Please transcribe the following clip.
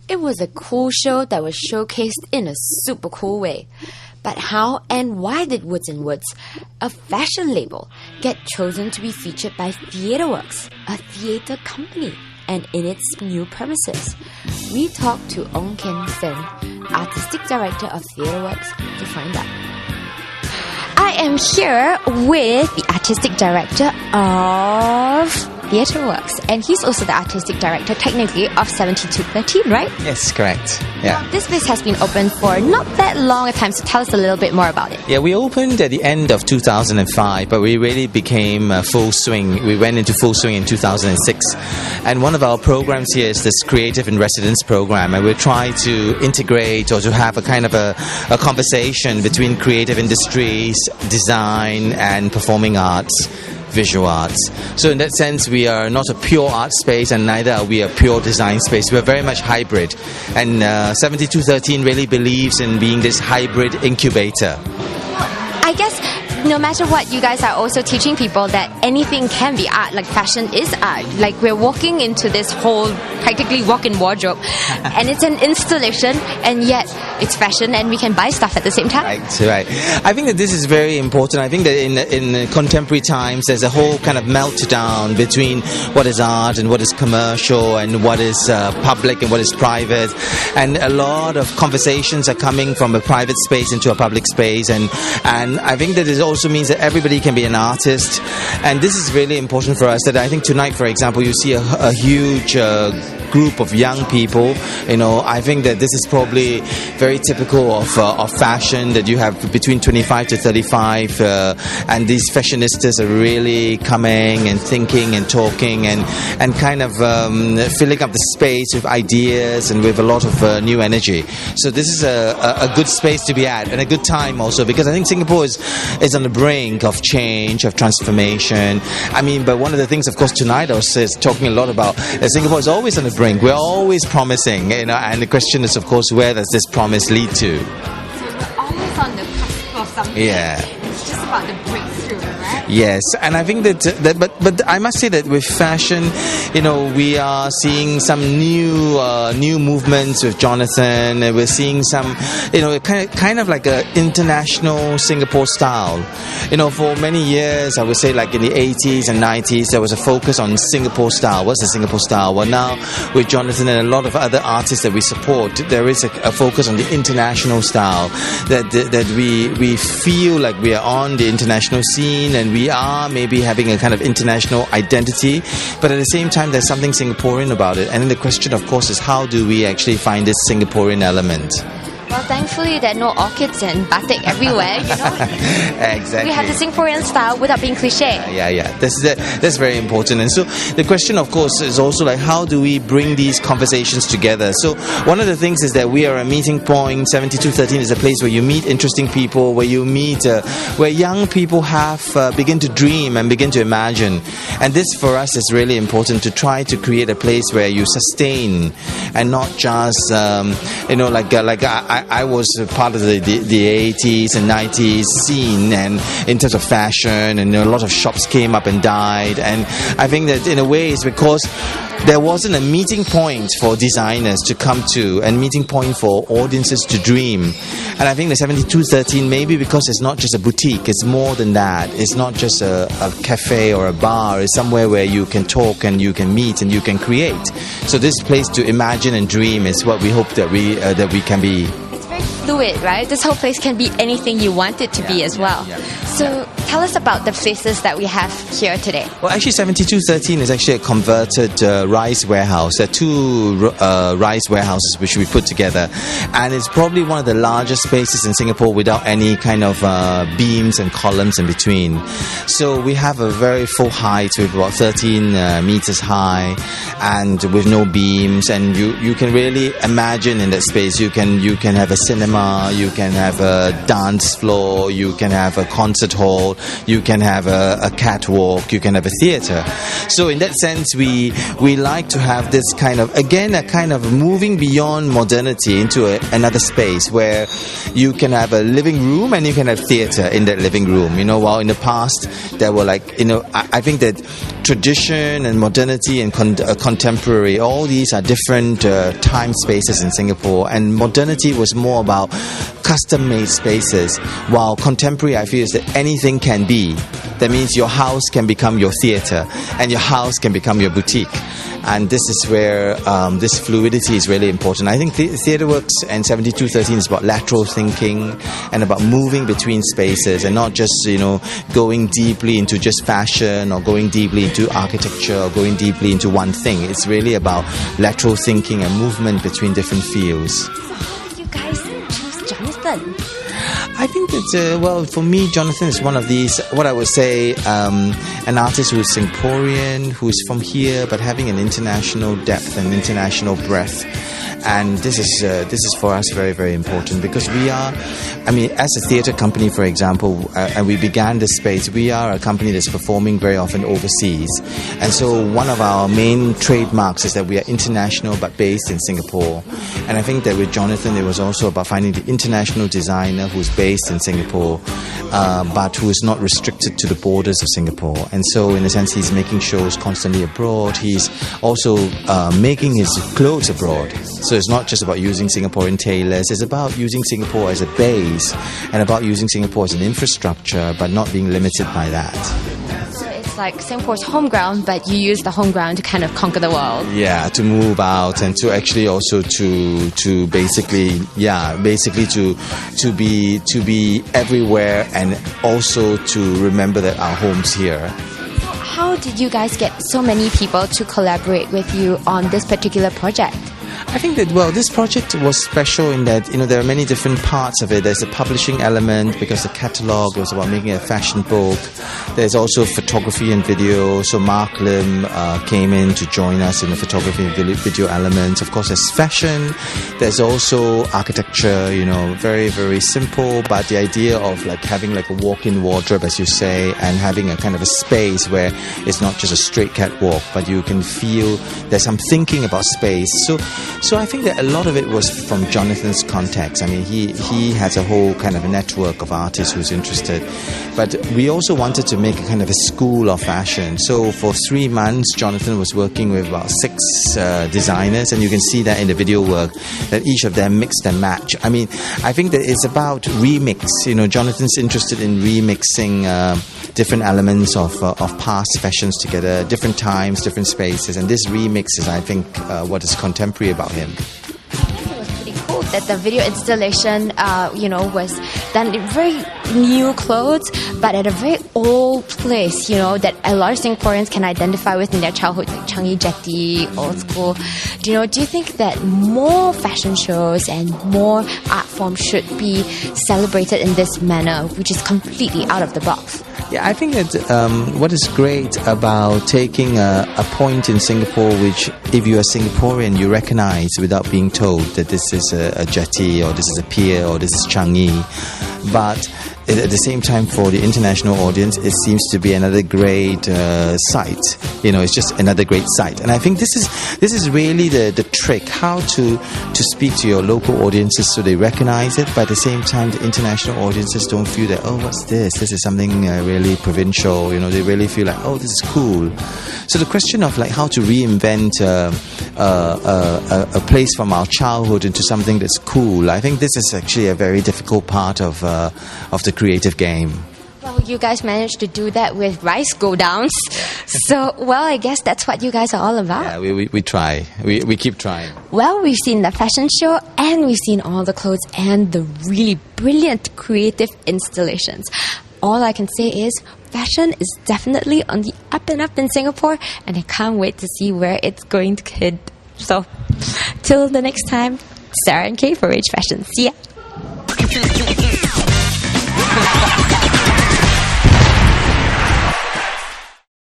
It was a cool show that was showcased in a super cool way. But how and why did Woods & Woods, a fashion label, get chosen to be featured by TheatreWorks, a theatre company, and in its new premises? We talked to Ong Ken Sen, Artistic Director of TheatreWorks, to find out. I am here with the Artistic Director of TheatreWorks, and he's also the Artistic Director, technically, of 7213, right? Yes, correct. Yeah. This place has been open for not that long a time, so tell us a little bit more about it. Yeah, we opened at the end of 2005, but we really became full swing. We went into full swing in 2006. And one of our programs here is this Creative in Residence program, and we're trying to integrate or to have a kind of a conversation between creative industries, design, and performing arts, visual arts. So in that sense, we are not a pure art space, and neither are we a pure design space. We're very much hybrid, and 7213 really believes in being this hybrid incubator. I guess no matter what, you guys are also teaching people that anything can be art, like fashion is art. Like, we're walking into this whole practically walk-in wardrobe and it's an installation, and yet it's fashion and we can buy stuff at the same time. Right. I think that this is very important. I think that in contemporary times there's a whole kind of meltdown between what is art and what is commercial and what is public and what is private, and a lot of conversations are coming from a private space into a public space, and I think that it also means that everybody can be an artist, and this is really important for us. That I think tonight, for example, you see a huge group of young people. I think that this is probably very typical of fashion, that you have between 25 to 35, and these fashionistas are really coming and thinking and talking and kind of filling up the space with ideas and with a lot of new energy. So this is a good space to be at, and a good time also, because I think Singapore is on the brink of change, of transformation. But one of the things, of course, tonight I was talking a lot about that Singapore is always on the brink. We're always promising, and the question is, of course, where does this promise lead to? So we're always on the cusp of something. Yeah. It's just about the breakthrough, right? Yes, and I think that but I must say that with fashion, we are seeing some new movements with Jonathan, and we're seeing some, kind of like a international Singapore style. For many years, I would say, like in the 80s and 90s, there was a focus on Singapore style. What's the Singapore style? Well, now with Jonathan and a lot of other artists that we support, there is a focus on the international style, that we feel like we are on the international scene, and we are maybe having a kind of international identity, but at the same time there's something Singaporean about it. And then the question, of course, is how do we actually find this Singaporean element? Well, thankfully there are no orchids and batik everywhere, Exactly. We have the Singaporean style without being cliche. Yeah. That's very important. And so the question, of course, is also like, how do we bring these conversations together? So one of the things is that we are a meeting point. 7213 is a place where you meet interesting people, where you meet, where young people begin to dream and begin to imagine. And this, for us, is really important, to try to create a place where you sustain and not just, I was part of the 80s and 90s scene, and in terms of fashion, and a lot of shops came up and died, and I think that in a way it's because there wasn't a meeting point for designers to come to, and meeting point for audiences to dream. And I think the 7213, maybe because it's not just a boutique, it's more than that. It's not just a cafe or a bar. It's somewhere where you can talk and you can meet and you can create. So this place to imagine and dream is what we hope that we can be. Fluid, right? This whole place can be anything you want it to be as well. So tell us about the places that we have here today. Well, actually 7213 is actually a converted rice warehouse. There are two rice warehouses which we put together, and it's probably one of the largest spaces in Singapore without any kind of beams and columns in between. So we have a very full height with about 13 meters high, and with no beams, and you can really imagine in that space. You can have a cinema, you can have a dance floor, you can have a concert hall, you can have a catwalk, you can have a theatre. So in that sense, we like to have this kind of, again, a kind of moving beyond modernity into another space where you can have a living room and you can have theatre in that living room. While in the past there were I think that tradition and modernity and contemporary, all these are different time spaces in Singapore, and modernity was more about custom-made spaces, while contemporary, I feel, is that anything can be. That means your house can become your theatre, and your house can become your boutique. And this is where this fluidity is really important. I think TheatreWorks and 7213 is about lateral thinking and about moving between spaces, and not just, going deeply into just fashion or going deeply into architecture or going deeply into one thing. It's really about lateral thinking and movement between different fields. How did you guys choose Jonathan? I think that, for me, Jonathan is one of these, what I would say, an artist who is Singaporean, who is from here, but having an international depth and international breadth. And this is for us very, very important, because we are, as a theatre company, for example, and we began this space, we are a company that's performing very often overseas. And so one of our main trademarks is that we are international but based in Singapore. And I think that with Jonathan, it was also about finding the international designer who's based in Singapore, but who is not restricted to the borders of Singapore. And so, in a sense, he's making shows constantly abroad. He's also making his clothes abroad. So it's not just about using Singaporean tailors, it's about using Singapore as a base and about using Singapore as an infrastructure, but not being limited by that. So it's like Singapore's home ground, but you use the home ground to kind of conquer the world. Yeah, to move out and to actually also to basically to be everywhere, and also to remember that our home's here. How did you guys get so many people to collaborate with you on this particular project? I think that, this project was special in that, there are many different parts of it. There's a publishing element, because the catalogue was about making a fashion book. There's also photography and video. So Mark Lim came in to join us in the photography and video elements. Of course, there's fashion. There's also architecture, very, very simple. But the idea of having a walk-in wardrobe, as you say, and having a kind of a space where it's not just a straight catwalk, but you can feel there's some thinking about space. So I think that a lot of it was from Jonathan's context. He has a whole kind of a network of artists who's interested. But we also wanted to make a kind of a school of fashion. So for 3 months, Jonathan was working with about 6 designers, and you can see that in the video work, that each of them mixed and matched. I think that it's about remix. Jonathan's interested in remixing different elements of past fashions together, different times, different spaces, and this remix is, I think, what is contemporary about him. It was pretty cool that the video installation, was done in very new clothes, but at a very old place, that a lot of Singaporeans can identify with in their childhood, like Changi Jetty, old school. Do you think that more fashion shows and more art forms should be celebrated in this manner, which is completely out of the box? Yeah, I think that what is great about taking a point in Singapore, which if you are Singaporean, you recognize without being told that this is a jetty, or this is a pier, or this is Changi. But at the same time, for the international audience, it seems to be another great site. It's just another great site. And I think this is really the trick, how to speak to your local audiences so they recognize it, but at the same time, the international audiences don't feel that, what's this? This is something really provincial. They really feel like, this is cool. So the question of how to reinvent a place from our childhood into something that's cool, I think this is actually a very difficult part of the creative game. Well, you guys managed to do that with rice go downs. So, I guess that's what you guys are all about. Yeah, we try. We keep trying. Well, we've seen the fashion show, and we've seen all the clothes and the really brilliant creative installations. All I can say is fashion is definitely on the up and up in Singapore, and I can't wait to see where it's going to head. So, till the next time, Sarah and Kay for Rage Fashion. See ya!